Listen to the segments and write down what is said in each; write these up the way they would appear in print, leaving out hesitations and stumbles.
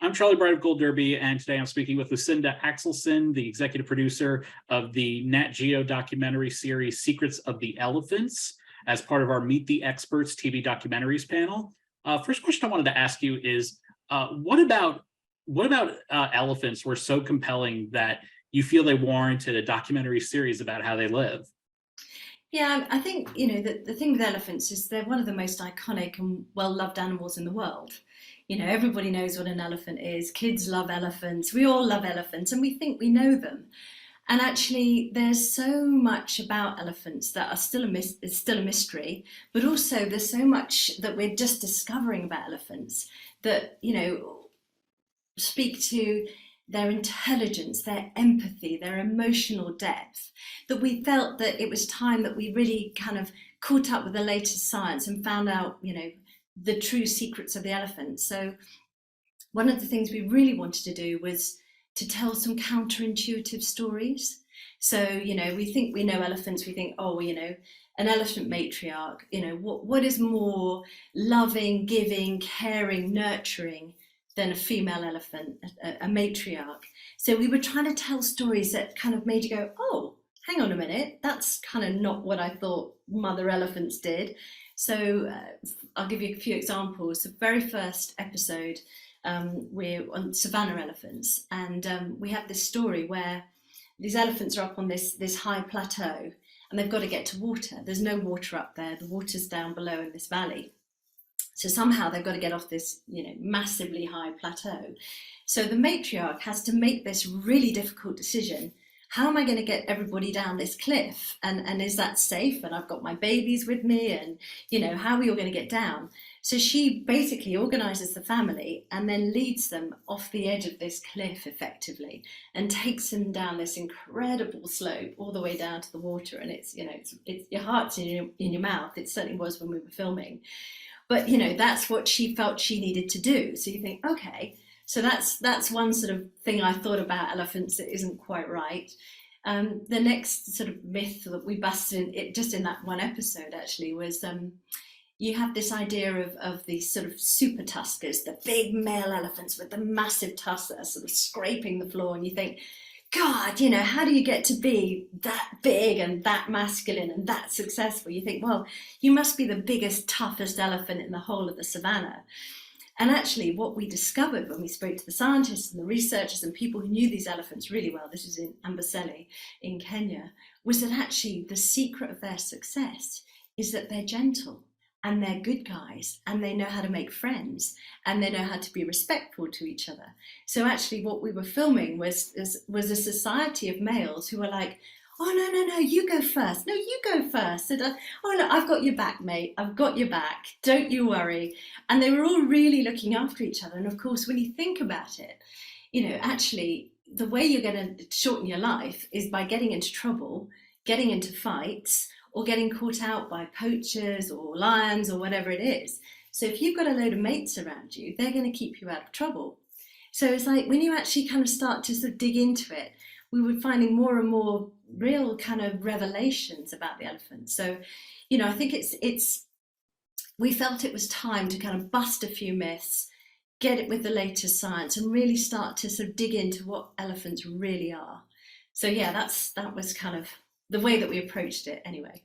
I'm Charlie Bright of Gold Derby, and today I'm speaking with Lucinda Axelsson, the executive producer of the Nat Geo documentary series Secrets of the Elephants, as part of our Meet the Experts TV documentaries panel. First question I wanted to ask you is, what about elephants were so compelling that you feel they warranted a documentary series about how they live? Yeah, I think, the thing with elephants is they're one of the most iconic and well-loved animals in the world. Everybody knows what an elephant is. Kids love elephants. We all love elephants and we think we know them. And actually, there's so much about elephants that are still a mystery, but also there's so much that we're just discovering about elephants that, speak to their intelligence, their empathy, their emotional depth, that we felt that it was time that we really kind of caught up with the latest science and found out, the true secrets of the elephant. So one of the things we really wanted to do was to tell some counterintuitive stories. So, we think we know elephants, we think, an elephant matriarch, what is more loving, giving, caring, nurturing than a female elephant, a matriarch. So we were trying to tell stories that kind of made you go, oh, hang on a minute, that's kind of not what I thought mother elephants did. So I'll give you a few examples. The very first episode, we're on Savannah elephants, and we have this story where these elephants are up on this high plateau and they've got to get to water. There's no water up there, the water's down below in this valley. So somehow they've got to get off this, massively high plateau. So the matriarch has to make this really difficult decision. How am I going to get everybody down this cliff? And is that safe? And I've got my babies with me, and, how are we all going to get down? So she basically organizes the family and then leads them off the edge of this cliff effectively and takes them down this incredible slope all the way down to the water. And it's your heart's in your mouth. It certainly was when we were filming. But, that's what she felt she needed to do. So you think, okay, so that's one sort of thing I thought about elephants that isn't quite right. The next sort of myth that we busted just in that one episode actually was you have this idea of these sort of super tuskers, the big male elephants with the massive tusks that are sort of scraping the floor, and you think, God, how do you get to be that big and that masculine and that successful? You think, well, you must be the biggest, toughest elephant in the whole of the savannah. And actually what we discovered when we spoke to the scientists and the researchers and people who knew these elephants really well, this was in Amboseli in Kenya, was that actually the secret of their success is that they're gentle and they're good guys and they know how to make friends and they know how to be respectful to each other. So actually what we were filming was a society of males who were like, oh, no, you go first. No, you go first. And, oh, no, I've got your back, mate. I've got your back. Don't you worry. And they were all really looking after each other. And of course, when you think about it, actually, the way you're going to shorten your life is by getting into trouble, getting into fights, or getting caught out by poachers or lions or whatever it is. So if you've got a load of mates around you, they're going to keep you out of trouble. So it's like when you actually kind of start to sort of dig into it, we were finding more and more real kind of revelations about the elephant. So, I think we felt it was time to kind of bust a few myths, get it with the latest science and really start to sort of dig into what elephants really are. So yeah, that was kind of the way that we approached it anyway.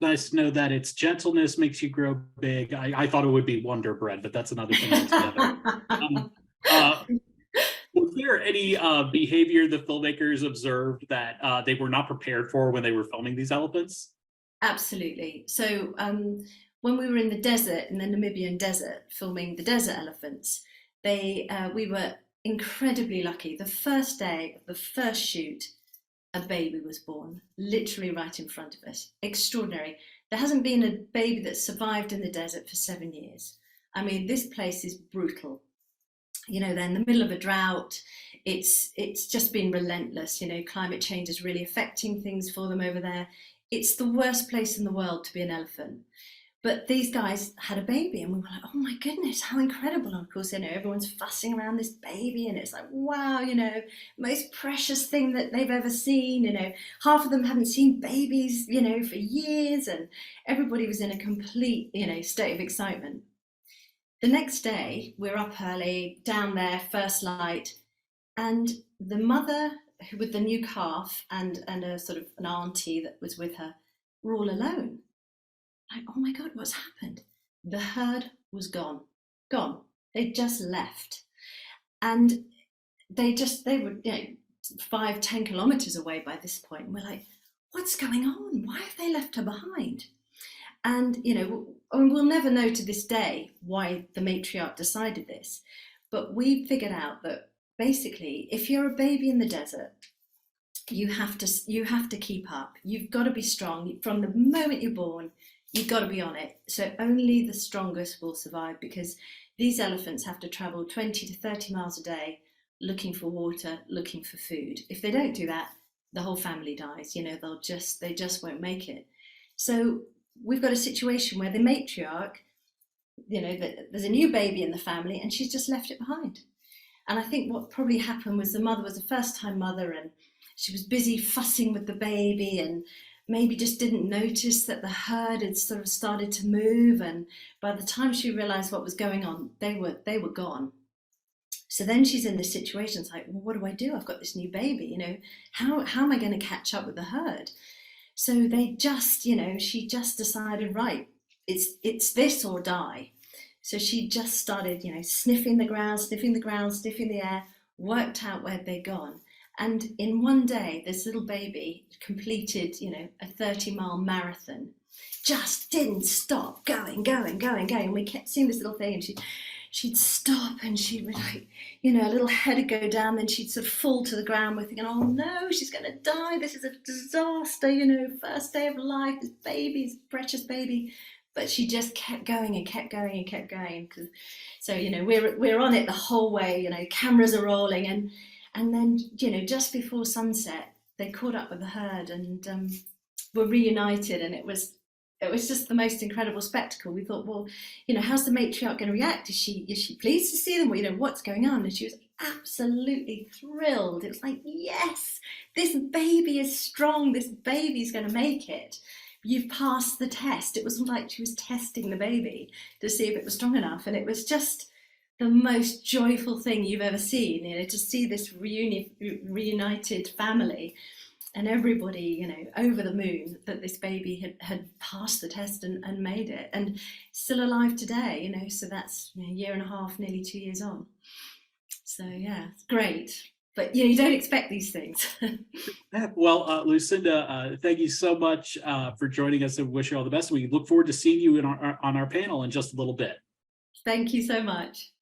Nice to know that its gentleness makes you grow big. I thought it would be Wonder Bread, but that's another thing altogether. Was there any behavior the filmmakers observed that they were not prepared for when they were filming these elephants? Absolutely. So when we were in the desert, in the Namibian desert, filming the desert elephants, we were incredibly lucky. The first day of the first shoot, a baby was born, literally right in front of us. Extraordinary. There hasn't been a baby that survived in the desert for 7 years. I mean, this place is brutal. They're in the middle of a drought. It's just been relentless. Climate change is really affecting things for them over there. It's the worst place in the world to be an elephant. But these guys had a baby and we were like, oh my goodness, how incredible. And of course, everyone's fussing around this baby and it's like, wow, most precious thing that they've ever seen. Half of them haven't seen babies, for years, and everybody was in a complete, state of excitement. the next day, we're up early, down there, first light, and the mother with the new calf and a sort of an auntie that was with her were all alone. Like, oh my God, what's happened? The herd was gone. They just left. And they were 5-10 kilometers away by this point. And we're like, what's going on? Why have they left her behind? And, we'll never know to this day why the matriarch decided this. But we figured out that basically, if you're a baby in the desert, you have to keep up. You've got to be strong. From the moment you're born, you've got to be on it. So only the strongest will survive, because these elephants have to travel 20 to 30 miles a day looking for water, looking for food. If they don't do that, the whole family dies. They just won't make it. So we've got a situation where the matriarch, there's a new baby in the family and she's just left it behind. And I think what probably happened was the mother was a first-time mother and she was busy fussing with the baby and maybe just didn't notice that the herd had sort of started to move. And by the time she realized what was going on, they were gone. So then she's in this situation. It's like, well, what do I do? I've got this new baby, how am I going to catch up with the herd? So they just, she just decided, right, it's this or die. So she just started, sniffing the ground, sniffing the air, worked out where they'd gone. And in one day, this little baby completed, a 30-mile marathon, just didn't stop going. And we kept seeing this little thing and she'd stop and she'd be like, a little head would go down, then she'd sort of fall to the ground. We're thinking, oh no, she's going to die. This is a disaster, first day of life, this baby's precious baby. But she just kept going and kept going and kept going. So, we're on it the whole way, cameras are rolling. And then, just before sunset, they caught up with the herd and were reunited. And it was just the most incredible spectacle. We thought, well, how's the matriarch going to react? Is she pleased to see them? Well, what's going on? And she was absolutely thrilled. It was like, yes, this baby is strong. This baby's going to make it. You've passed the test. It wasn't like she was testing the baby to see if it was strong enough. And it was just the most joyful thing you've ever seen, to see this reunited family and everybody, over the moon that this baby had passed the test and made it and still alive today, so that's a year and a half, nearly 2 years on. So yeah, it's great. But you don't expect these things. Well, Lucinda, thank you so much for joining us and wish you all the best. We look forward to seeing you on our panel in just a little bit. Thank you so much.